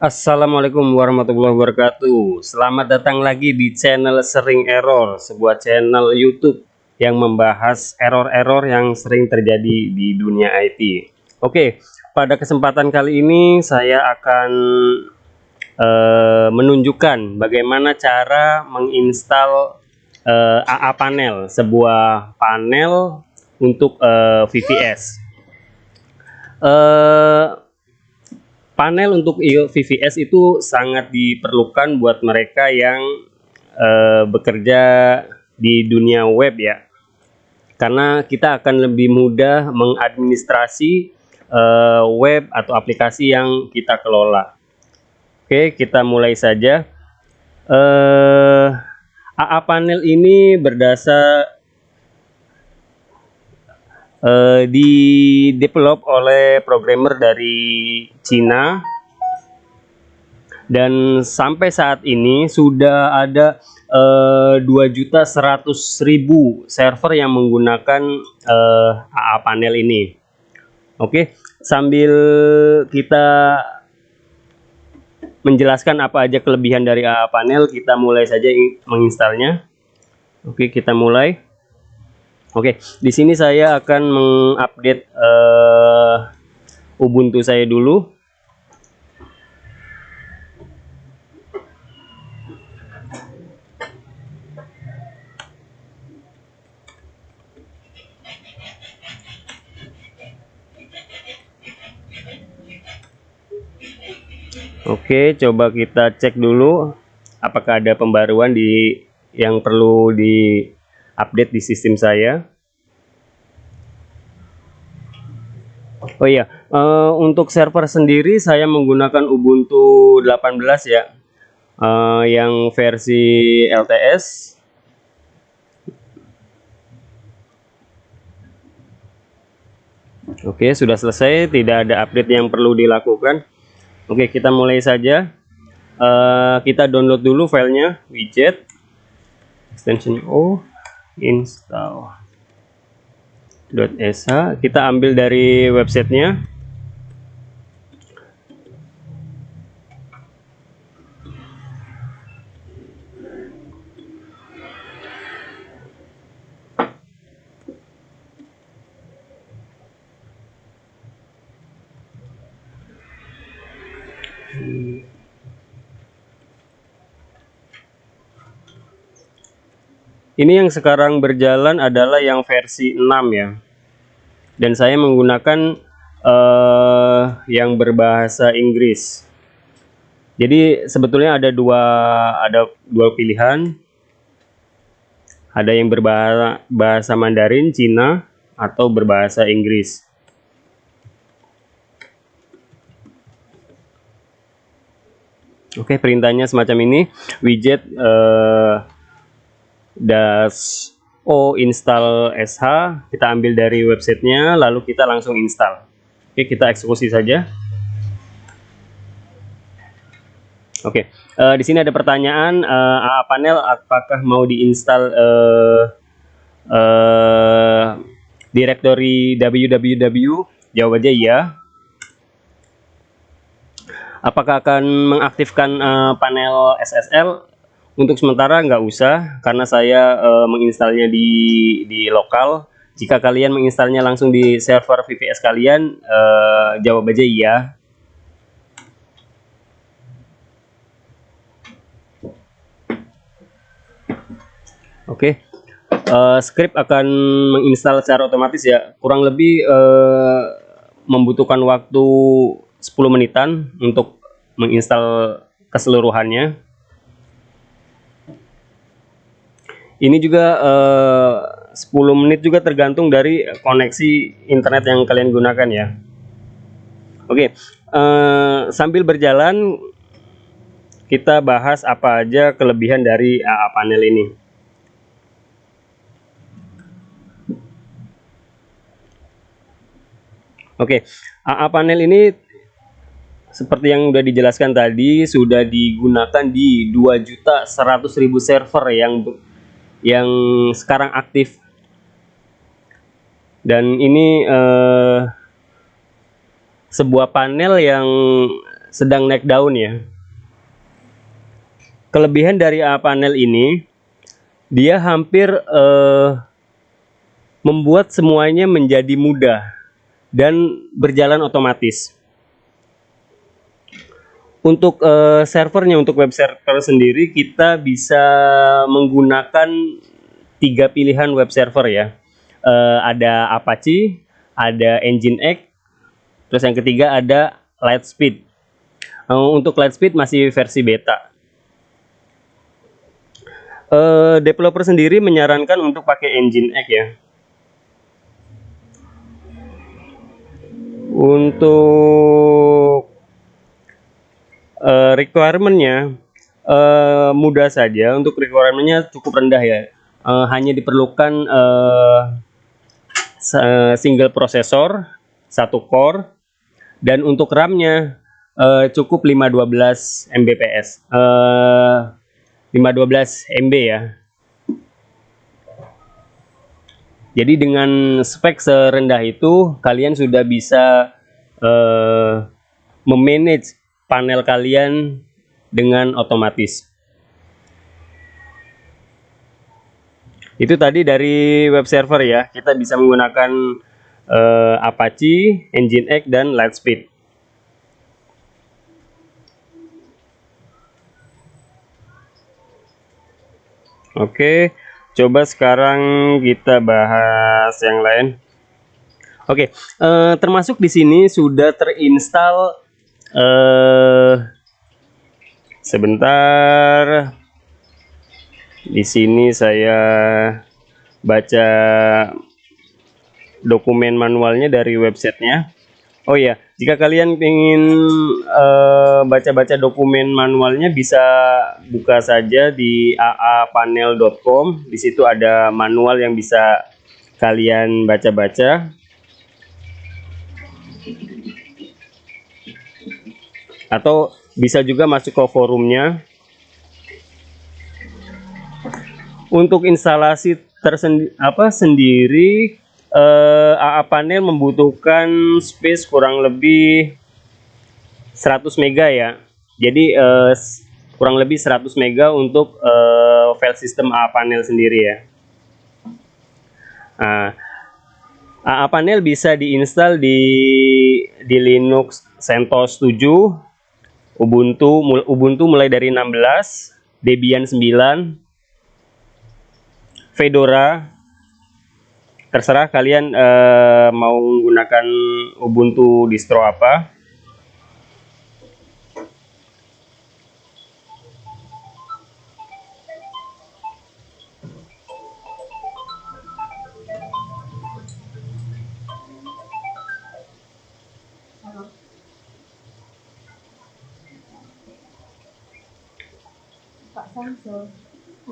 Assalamualaikum warahmatullahi wabarakatuh. Selamat datang lagi di channel Sering Error, sebuah channel YouTube yang membahas error-error yang sering terjadi di dunia IT. Oke, pada kesempatan kali ini saya akan menunjukkan bagaimana cara menginstal AA panel, sebuah panel untuk VVS. Panel untuk VVS itu sangat diperlukan buat mereka yang bekerja di dunia web ya, karena kita akan lebih mudah mengadministrasi web atau aplikasi yang kita kelola. Oke, kita mulai saja. AA panel ini di develop oleh programmer dari Cina, dan sampai saat ini sudah ada 2.100.000 server yang menggunakan AA panel ini. Oke, sambil kita menjelaskan apa aja kelebihan dari AA panel, kita mulai saja menginstalnya. Oke, kita mulai. Oke, di sini saya akan mengupdate Ubuntu saya dulu. Oke, coba kita cek dulu apakah ada pembaruan yang perlu di-update di sistem saya. Oh iya, untuk server sendiri saya menggunakan Ubuntu 18 ya, yang versi LTS. Oke, sudah selesai, tidak ada update yang perlu dilakukan. Oke, kita mulai saja. Kita download dulu filenya, widget extension o install.sh. Kita ambil dari websitenya. Ini yang sekarang berjalan adalah yang versi 6 ya, dan saya menggunakan yang berbahasa Inggris. Jadi sebetulnya ada dua pilihan, ada yang berbahasa Mandarin, Cina, atau berbahasa Inggris. Oke, perintahnya semacam ini, widget -o install sh, kita ambil dari websitenya, lalu kita langsung install. Oke, kita eksekusi saja. Oke, di sini ada pertanyaan, AA panel apakah mau diinstal directory www? Jawab aja iya. Apakah akan mengaktifkan panel SSL? Untuk sementara nggak usah, karena saya menginstalnya di lokal. Jika kalian menginstalnya langsung di server VVS kalian, jawab aja iya. Oke, script akan menginstal secara otomatis ya, kurang lebih membutuhkan waktu 10 menitan untuk menginstal keseluruhannya. Ini juga 10 menit juga tergantung dari koneksi internet yang kalian gunakan ya. Oke, sambil berjalan kita bahas apa aja kelebihan dari AA panel ini. Oke, AA panel ini seperti yang sudah dijelaskan tadi, sudah digunakan di 2.100.000 server yang sekarang aktif, dan ini sebuah panel yang sedang naik daun ya. Kelebihan dari APanel ini, dia hampir membuat semuanya menjadi mudah dan berjalan otomatis. Untuk servernya, untuk web server sendiri, kita bisa menggunakan 3 pilihan web server ya. Ada Apache, ada Nginx, terus yang ketiga ada Lightspeed. Untuk Lightspeed masih versi beta. Developer sendiri menyarankan untuk pakai Nginx ya. Untuk requirement-nya mudah saja. Untuk requirement-nya cukup rendah ya. Hanya diperlukan single prosesor, 1 core, dan untuk RAM-nya cukup 512 Mbps. 512 MB ya. Jadi dengan spek serendah itu, kalian sudah bisa memanage panel kalian dengan otomatis. Itu tadi dari web server ya. Kita bisa menggunakan Apache, Nginx, dan Lightspeed. Oke, coba sekarang kita bahas yang lain. Oke, termasuk di sini sudah terinstall sebentar. Di sini saya baca dokumen manualnya dari websitenya. Oh ya, jika kalian ingin baca-baca dokumen manualnya, bisa buka saja di aapanel.com. Di situ ada manual yang bisa kalian baca-baca. Atau bisa juga masuk ke forumnya. Untuk instalasi sendiri, AApanel membutuhkan space kurang lebih 100 mega ya. Jadi kurang lebih 100 mega untuk file system AApanel sendiri ya. Nah, AApanel bisa diinstal di Linux CentOS 7, Ubuntu mulai dari 16, Debian 9, Fedora. Terserah kalian mau menggunakan Ubuntu distro apa.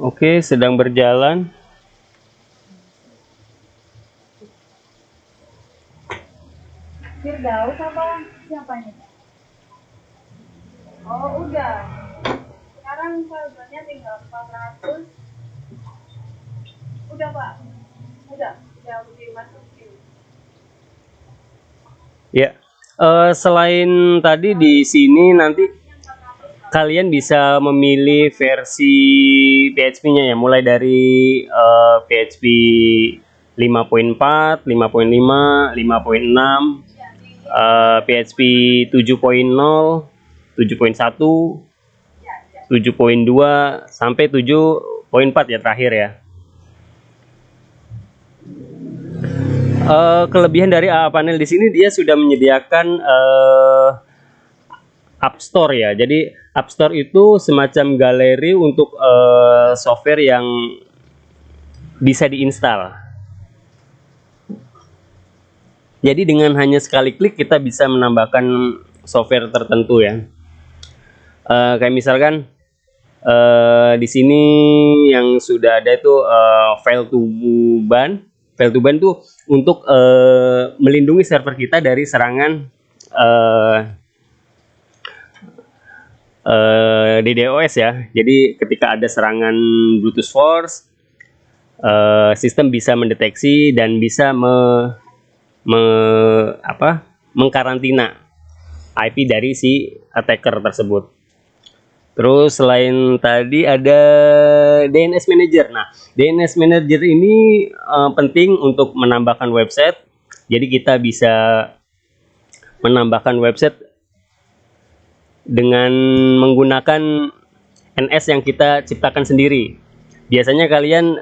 Oke, sedang berjalan. Firdaus apa siapanya? Oh udah. Sekarang saldonya tinggal 400. Udah Pak. Udah dimasukin. Ya, selain tadi di sini nanti kalian bisa memilih versi PHP-nya ya, mulai dari PHP 5.4, 5.5, 5.6, PHP 7.0, 7.1, 7.2 sampai 7.4 ya terakhir ya. Kelebihan dari AApanel di sini, dia sudah menyediakan App Store ya. Jadi App Store itu semacam galeri untuk software yang bisa diinstal. Jadi dengan hanya sekali klik kita bisa menambahkan software tertentu ya. Kayak misalkan di sini yang sudah ada itu file to ban. File to ban tuh untuk melindungi server kita dari serangan DDoS ya. Jadi ketika ada serangan Bluetooth Force, sistem bisa mendeteksi dan bisa mengkarantina IP dari si attacker tersebut. Terus selain tadi ada DNS Manager. Nah, DNS Manager ini penting untuk menambahkan website. Jadi kita bisa menambahkan website dengan menggunakan NS yang kita ciptakan sendiri. Biasanya kalian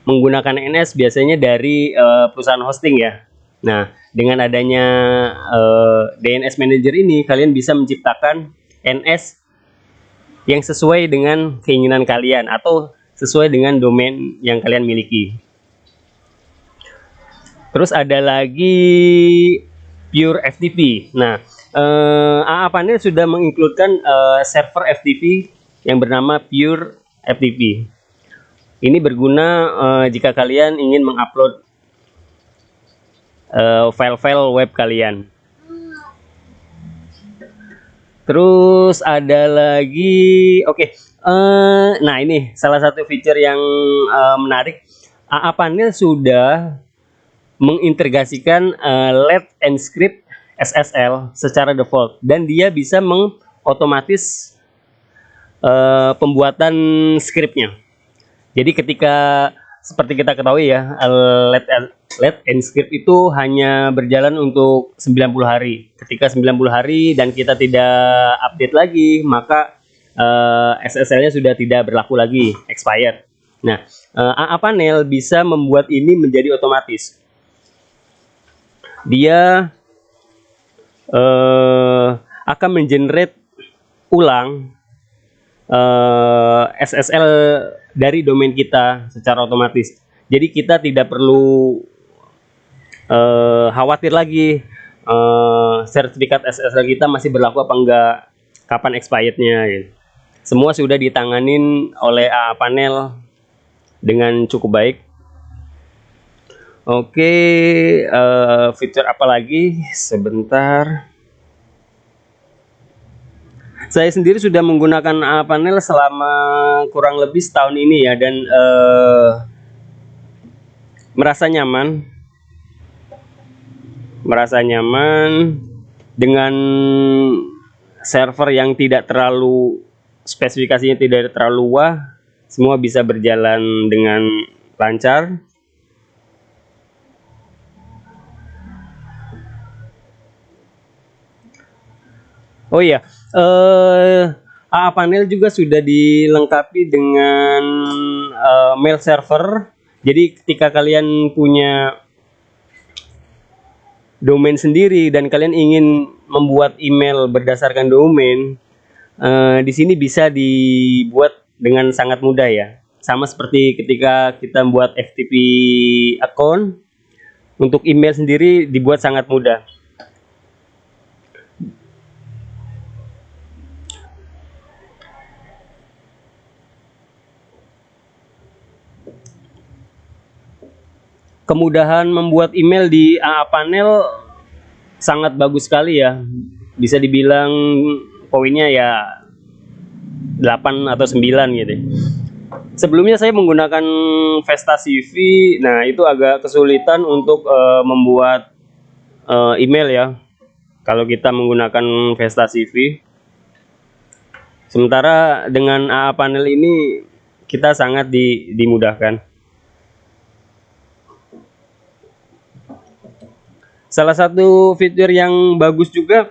menggunakan NS biasanya dari perusahaan hosting ya. Nah, dengan adanya DNS Manager ini, kalian bisa menciptakan NS yang sesuai dengan keinginan kalian atau sesuai dengan domain yang kalian miliki. Terus ada lagi Pure FTP. Nah, AA Panel sudah menginkludkan server FTP yang bernama Pure FTP. Ini berguna jika kalian ingin mengupload file-file web kalian. Terus ada lagi, nah ini salah satu feature yang menarik. AA Panel sudah mengintegrasikan Let Encrypt SSL secara default dan dia bisa mengotomatis pembuatan skripnya. Jadi ketika seperti kita ketahui ya, Let Encrypt itu hanya berjalan untuk 90 hari. Ketika 90 hari dan kita tidak update lagi, maka SSL-nya sudah tidak berlaku lagi, expired. Nah, AA Panel bisa membuat ini menjadi otomatis. Dia akan mengenerate ulang SSL dari domain kita secara otomatis. Jadi kita tidak perlu khawatir lagi sertifikat SSL kita masih berlaku apa enggak, kapan expirednya gitu. Semua sudah ditanganin oleh AA Panel dengan cukup baik. Oke, fitur apa lagi? Sebentar. Saya sendiri sudah menggunakan AA Panel selama kurang lebih setahun ini ya, dan merasa nyaman dengan server yang tidak terlalu, spesifikasinya tidak terlalu wah, semua bisa berjalan dengan lancar. Oh iya, AA Panel juga sudah dilengkapi dengan mail server. Jadi ketika kalian punya domain sendiri dan kalian ingin membuat email berdasarkan domain, di sini bisa dibuat dengan sangat mudah ya. Sama seperti ketika kita buat FTP account, untuk email sendiri dibuat sangat mudah. Kemudahan membuat email di AA Panel sangat bagus sekali ya. Bisa dibilang poinnya ya 8 atau 9 gitu. Sebelumnya saya menggunakan Vesta CV. Nah, itu agak kesulitan untuk membuat email ya kalau kita menggunakan Vesta CV. Sementara dengan AA Panel ini kita sangat dimudahkan. Salah satu fitur yang bagus juga,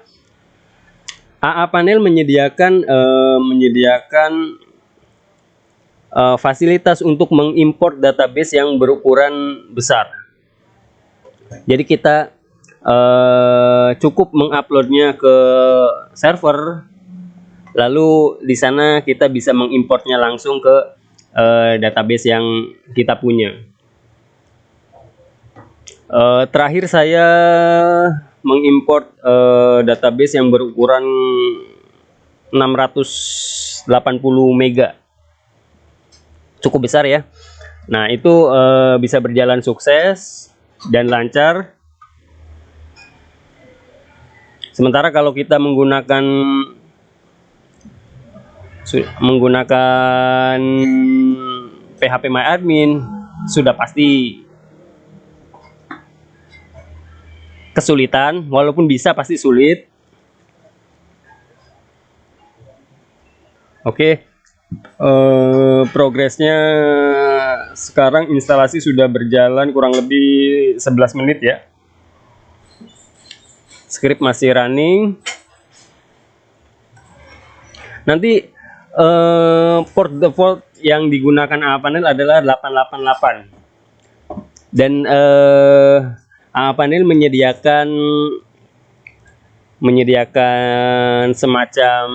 AA Panel menyediakan fasilitas untuk mengimport database yang berukuran besar. Jadi kita cukup menguploadnya ke server, lalu di sana kita bisa mengimportnya langsung ke database yang kita punya. Terakhir saya mengimport database yang berukuran 680 mega, cukup besar ya. Nah, itu bisa berjalan sukses dan lancar. Sementara kalau kita menggunakan PHPMyAdmin, sudah pasti kesulitan, walaupun bisa pasti sulit. Oke, progresnya sekarang instalasi sudah berjalan kurang lebih 11 menit ya. Script masih running. Nanti port default yang digunakan AApanel adalah 888. Dan AApanel menyediakan semacam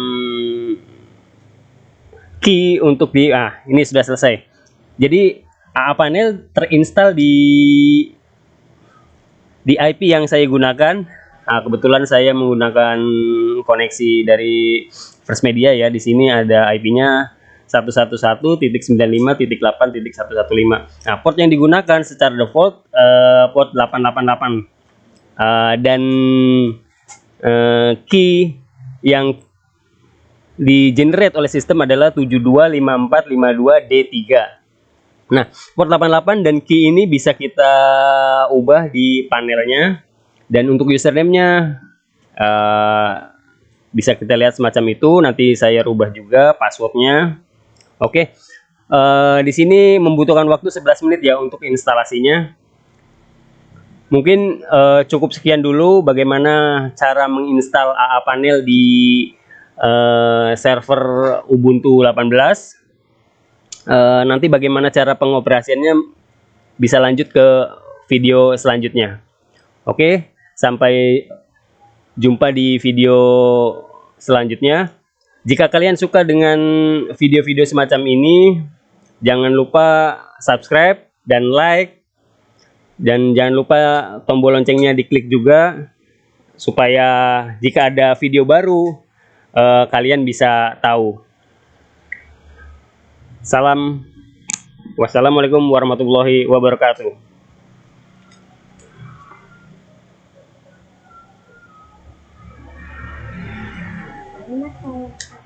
key untuk ini sudah selesai. Jadi AApanel terinstall di IP yang saya gunakan. Nah, kebetulan saya menggunakan koneksi dari First Media ya. Di sini ada IP-nya 111.95.8.115. Nah, port yang digunakan secara default port 888. Dan key yang di generate oleh sistem adalah 725452D3. Nah, port 88 dan key ini bisa kita ubah di panelnya, dan untuk username-nya bisa kita lihat semacam itu. Nanti saya rubah juga passwordnya. Oke, di sini membutuhkan waktu 11 menit ya untuk instalasinya. Mungkin cukup sekian dulu bagaimana cara menginstal AApanel di server Ubuntu 18. Nanti bagaimana cara pengoperasiannya bisa lanjut ke video selanjutnya. Oke, sampai jumpa di video selanjutnya. Jika kalian suka dengan video-video semacam ini, jangan lupa subscribe dan like, dan jangan lupa tombol loncengnya diklik juga, supaya jika ada video baru kalian bisa tahu. Wassalamualaikum warahmatullahi wabarakatuh. Enak.